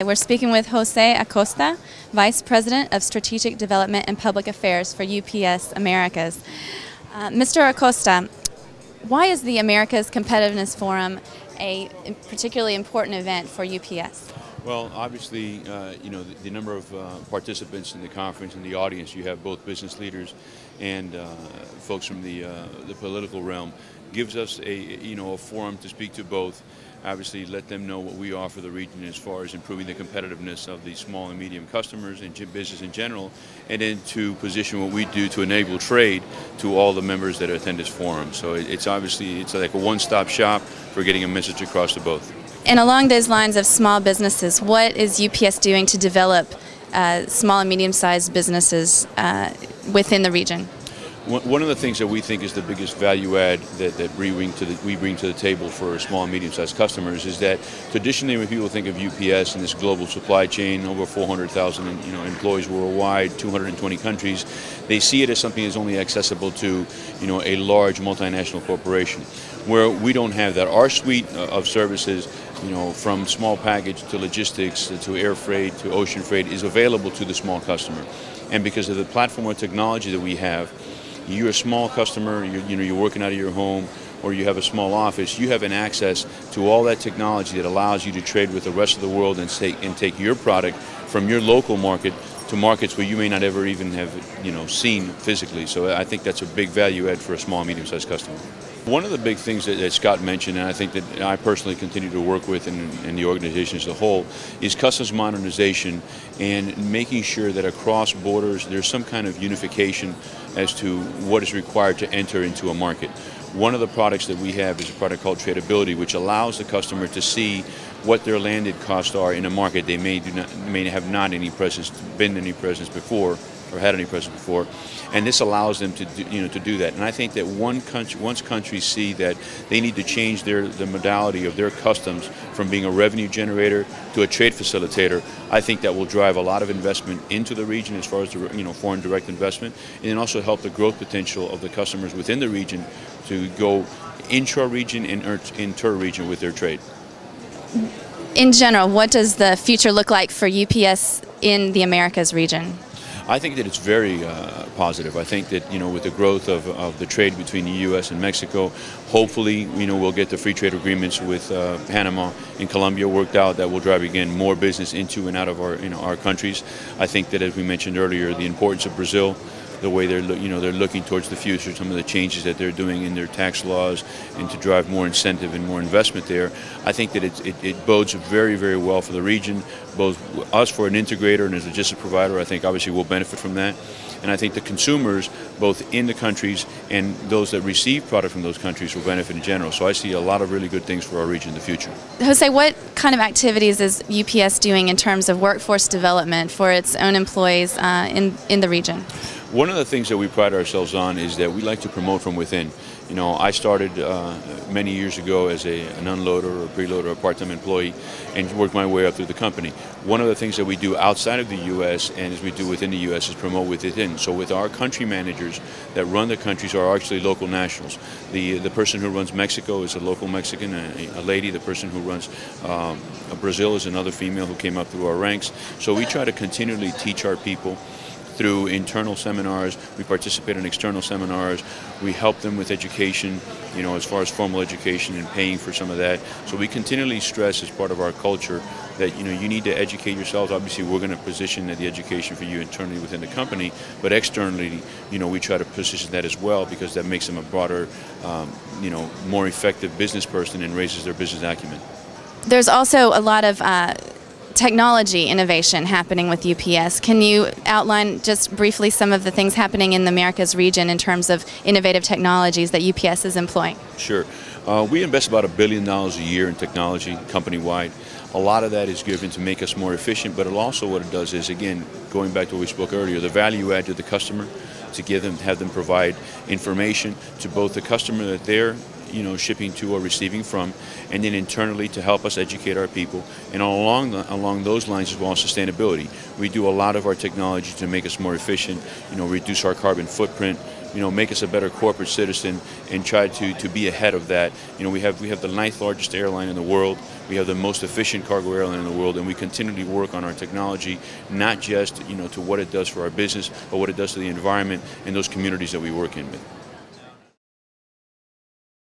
We're speaking with Jose Acosta, Vice President of Strategic Development and Public Affairs for UPS Americas. Mr. Acosta, why is the Americas Competitiveness Forum a particularly important event for UPS? Well, obviously, the number of participants in the conference and the audience, you have both business leaders and folks from the political realm, gives us a forum to speak to both. Obviously, let them know what we offer the region as far as improving the competitiveness of the small and medium customers and business in general, and then to position what we do to enable trade to all the members that attend this forum. So it's like a one-stop shop for getting a message across to both. And along those lines of small businesses, what is UPS doing to develop small and medium-sized businesses within the region? One of the things that we think is the biggest value add that we bring to the table for small and medium-sized customers is that traditionally when people think of UPS and this global supply chain, over 400,000 employees worldwide, 220 countries, they see it as something that's only accessible to a large multinational corporation. Where we don't have that. Our suite of services, from small package to logistics to air freight to ocean freight, is available to the small customer. And because of the platform of technology that we have, you're a small customer, you're working out of your home, or you have a small office, you have an access to all that technology that allows you to trade with the rest of the world and take your product from your local market to markets where you may not ever even have seen physically. So I think that's a big value add for a small and medium-sized customer. One of the big things that Scott mentioned, and I think that I personally continue to work with in the organization as a whole, is customs modernization and making sure that across borders there's some kind of unification as to what is required to enter into a market. One of the products that we have is a product called Tradability, which allows the customer to see what their landed costs are in a market they may have not any presence before, or had any presence before, and this allows them to do that. And I think that once countries see that they need to change the modality of their customs from being a revenue generator to a trade facilitator, I think that will drive a lot of investment into the region as far as the foreign direct investment, and then also help the growth potential of the customers within the region to go intra-region and inter-region with their trade. In general, what does the future look like for UPS in the Americas region? I think that it's very positive. I think that with the growth of the trade between the U.S. and Mexico, hopefully we'll get the free trade agreements with Panama and Colombia worked out that will drive again more business into and out of our countries. I think that, as we mentioned earlier, the importance of Brazil, the way they're looking towards the future, some of the changes that they're doing in their tax laws, and to drive more incentive and more investment there. I think that it bodes very, very well for the region, both us for an integrator and as a logistics provider. I think obviously we'll benefit from that. And I think the consumers, both in the countries and those that receive product from those countries, will benefit in general. So I see a lot of really good things for our region in the future. Jose, what kind of activities is UPS doing in terms of workforce development for its own employees in the region? One of the things that we pride ourselves on is that we like to promote from within. I started many years ago as an unloader or preloader, a part-time employee, and worked my way up through the company. One of the things that we do outside of the U.S. and as we do within the U.S. is promote within. So with our country managers that run the countries are actually local nationals. The person who runs Mexico is a local Mexican, a lady. The person who runs Brazil is another female who came up through our ranks. So we try to continually teach our people through internal seminars. We participate in external seminars. We help them with education, as far as formal education and paying for some of that. So we continually stress as part of our culture that you need to educate yourselves. Obviously, we're going to position the education for you internally within the company, but externally, we try to position that as well because that makes them a broader, more effective business person and raises their business acumen. There's also a lot of technology innovation happening with UPS. Can you outline just briefly some of the things happening in the Americas region in terms of innovative technologies that UPS is employing? Sure. We invest about $1 billion a year in technology company-wide. A lot of that is given to make us more efficient, but also what it does is, again, going back to what we spoke earlier, the value add to the customer, to have them provide information to both the customer that they're shipping to or receiving from, and then internally to help us educate our people. And along those lines as well as sustainability. We do a lot of our technology to make us more efficient, reduce our carbon footprint, make us a better corporate citizen and try to be ahead of that. We have the 9th largest airline in the world. We have the most efficient cargo airline in the world, and we continually work on our technology, not just to what it does for our business, but what it does to the environment and those communities that we work in.